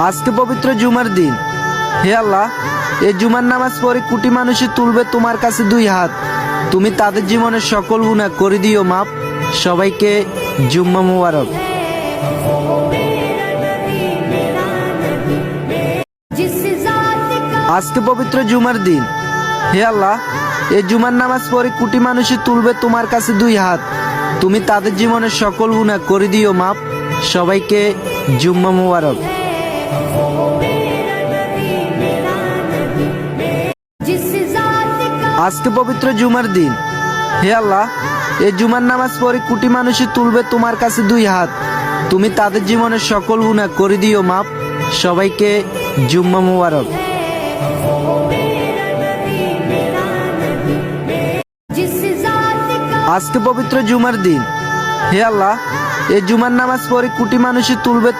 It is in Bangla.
আজকে পবিত্র জুমার দিন। হে আল্লাহ, এই জুমার নামাজ পড়ে কোটি মানুষই তুলবে তোমার কাছে দুই হাত। তুমি তাদের জীবনের সকল গুনাহ করে দিও মাপ। সবাইকে জুম্মা মুবারক। আজকে পবিত্র জুমার দিন। হে আল্লাহ, এই জুমার নামাজ পড়ে কোটি মানুষই তুলবে তোমার কাছে দুই হাত। তুমি তাদের জীবনের সকল গুনাহ করে দিও মাপ। সবাইকে জুম্মা মুবারক। আজকে পবিত্র জুমার দিন। হে আল্লাহ, এই জুমার নামাজ পড়ে কোটি মানুষই তুলবে তোমার কাছে দুই হাত। তুমি তাদের জীবনের সকল গুনাহ করে দিও মাপ। সবাইকে জুম্মা মুবারক। আজকে পবিত্র জুমার দিন। হে আল্লাহ, এই জুমার নামাজ পড়ে কোটি মানুষই তুলবে